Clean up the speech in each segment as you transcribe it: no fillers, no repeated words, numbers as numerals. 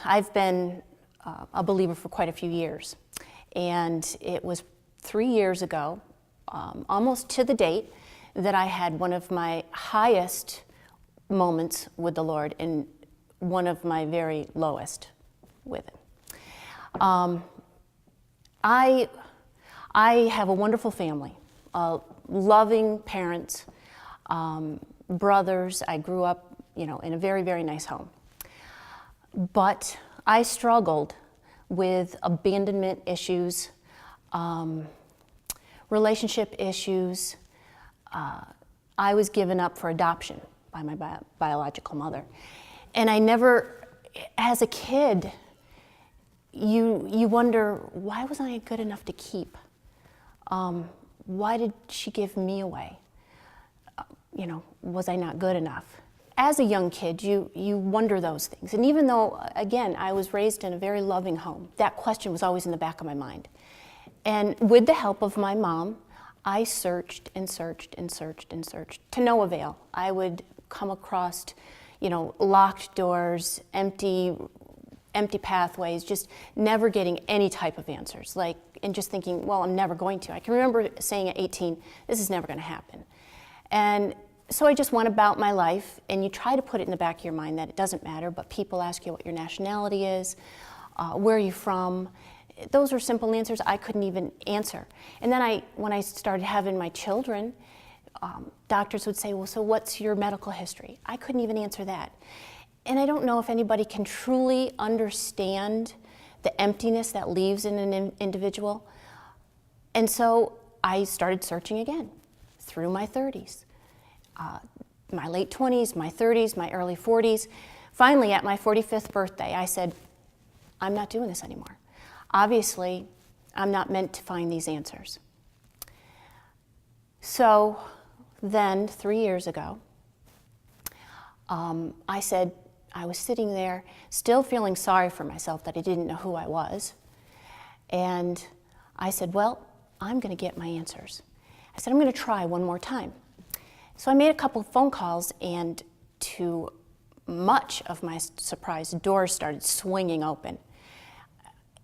I've been a believer for quite a few years, and it was 3 years ago, almost to the date, that I had one of my highest moments with the Lord and one of my very lowest with Him. I have a wonderful family, loving parents, brothers. I grew up, in a very, very nice home. But I struggled with abandonment issues, relationship issues. I was given up for adoption by my biological mother. And I never, as a kid, you wonder, why wasn't I good enough to keep? Why did she give me away? Was I not good enough? As a young kid, you wonder those things. And even though, again, I was raised in a very loving home, that question was always in the back of my mind. And with the help of my mom, I searched and searched and searched and searched to no avail. I would come across, locked doors, empty pathways, just never getting any type of answers, and just thinking, well, I'm never going to. I can remember saying at 18, this is never going to happen. And so I just went about my life, and you try to put it in the back of your mind that it doesn't matter, but people ask you what your nationality is, where are you from. Those are simple answers I couldn't even answer. And then when I started having my children, doctors would say, well, so what's your medical history? I couldn't even answer that. And I don't know if anybody can truly understand the emptiness that leaves in an individual. And so I started searching again through my 30s, my late 20s, my 30s, my early 40s. Finally, at my 45th birthday, I said, I'm not doing this anymore. Obviously, I'm not meant to find these answers. So then, 3 years ago, I was sitting there still feeling sorry for myself that I didn't know who I was. And I said, well, I'm going to get my answers. I said, I'm going to try one more time. So I made a couple of phone calls, and to much of my surprise, doors started swinging open.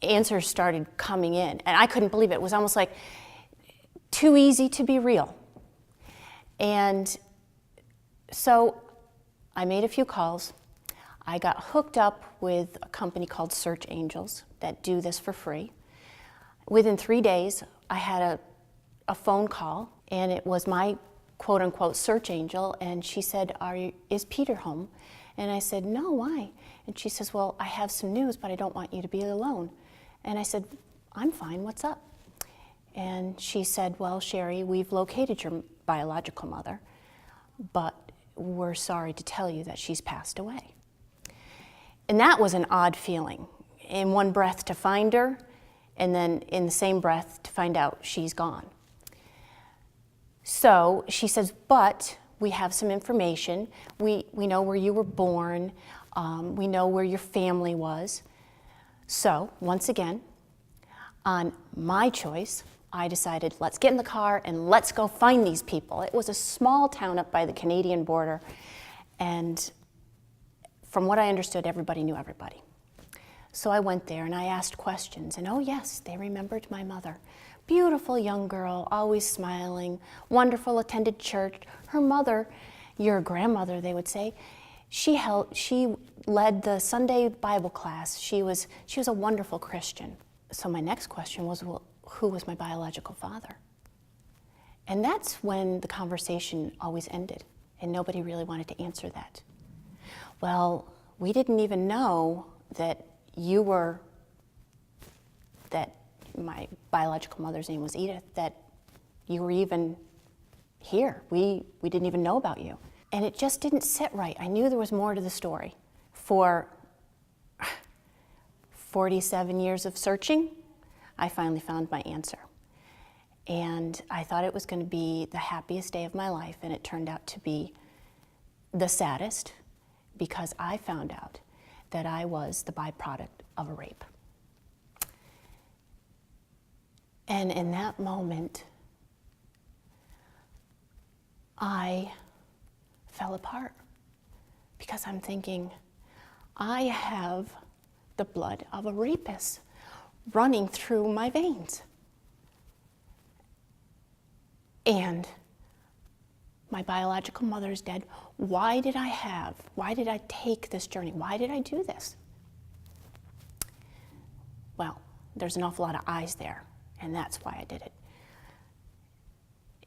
Answers started coming in, and I couldn't believe it. It was almost like too easy to be real. And so I made a few calls. I got hooked up with a company called Search Angels that do this for free. Within 3 days, I had a phone call, and it was my quote-unquote search angel, and she said, is Peter home? And I said, no, why? And she says, well, I have some news, but I don't want you to be alone. And I said, I'm fine, what's up? And she said, well, Sherry, we've located your biological mother, but we're sorry to tell you that she's passed away. And that was an odd feeling. In one breath to find her, and then in the same breath to find out she's gone. So she says, but we have some information. We know where you were born. We know where your family was. So once again, on my choice, I decided, let's get in the car and let's go find these people. It was a small town up by the Canadian border, and from what I understood, everybody knew everybody. So I went there and I asked questions, and oh yes, they remembered my mother. Beautiful young girl, always smiling, wonderful, attended church. Her mother, your grandmother, they would say, she led the Sunday Bible class. She was a wonderful Christian. So my next question was, well, who was my biological father? And that's when the conversation always ended, and nobody really wanted to answer that. Well, we didn't even know that that my biological mother's name was Edith, that you were even here. We didn't even know about you. And it just didn't sit right. I knew there was more to the story. For 47 years of searching, I finally found my answer. And I thought it was going to be the happiest day of my life, and it turned out to be the saddest, because I found out that I was the byproduct of a rape. And in that moment, I fell apart, because I'm thinking, I have the blood of a rapist running through my veins. And my biological mother is dead. Why did I take this journey? Why did I do this? Well, there's an awful lot of eyes there, and that's why I did it.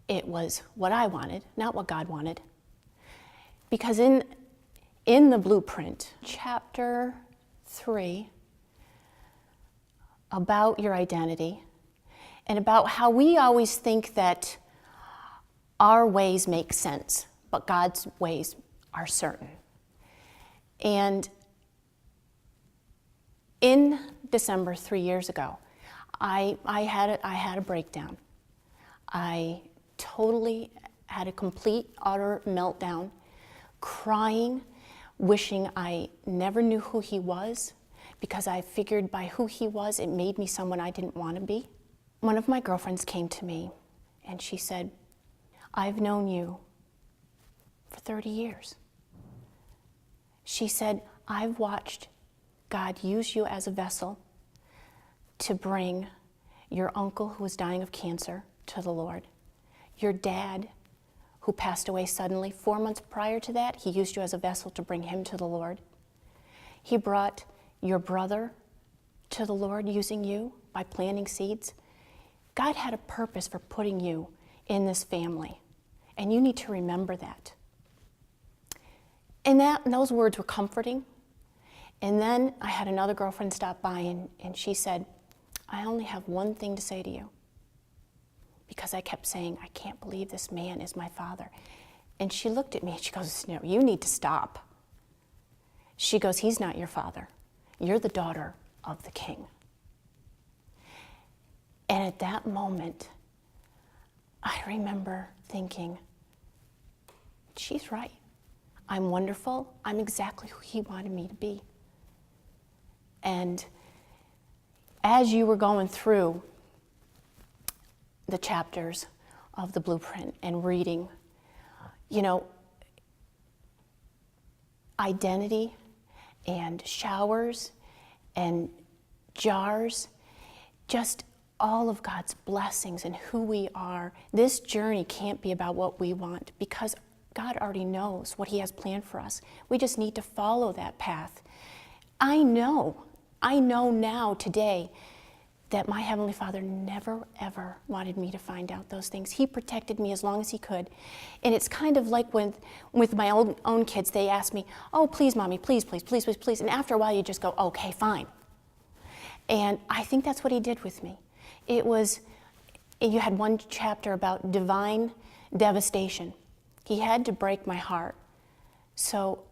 It was what I wanted, not what God wanted. Because in the blueprint, chapter 3, about your identity, and about how we always think that our ways make sense, but God's ways are certain. And in December 3 years ago, I had a breakdown. I totally had a complete, utter meltdown, crying, wishing I never knew who he was, because I figured by who he was, it made me someone I didn't want to be. One of my girlfriends came to me and she said, "I've known you for 30 years. She said, "I've watched God use you as a vessel to bring your uncle who was dying of cancer to the Lord. Your dad, who passed away suddenly 4 months prior to that, he used you as a vessel to bring him to the Lord. He brought your brother to the Lord using you by planting seeds. God had a purpose for putting you in this family, and you need to remember that." And those words were comforting. And then I had another girlfriend stop by, and she said, "I only have one thing to say to you." Because I kept saying, "I can't believe this man is my father." And she looked at me and she goes, "No, you need to stop." She goes, "He's not your father. You're the daughter of the king." And at that moment, I remember thinking, she's right. I'm wonderful. I'm exactly who he wanted me to be. And as you were going through the chapters of the blueprint and reading, identity and showers and jars, just all of God's blessings and who we are. This journey can't be about what we want, because God already knows what he has planned for us. We just need to follow that path. I know now today that my Heavenly Father never, ever wanted me to find out those things. He protected me as long as he could. And it's kind of like with my own kids, they ask me, "Oh, please, Mommy, please, please, please, please, please." And after a while, you just go, "Okay, fine." And I think that's what he did with me. You had one chapter about divine devastation. He had to break my heart so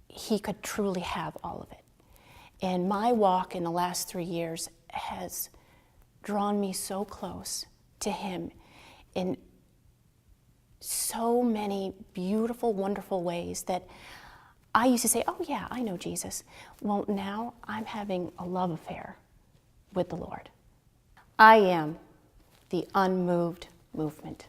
he could truly have all of it. And my walk in the last 3 years has drawn me so close to him in so many beautiful, wonderful ways that I used to say, "Oh yeah, I know Jesus." Well, now I'm having a love affair with the Lord. I am the unmoved movement.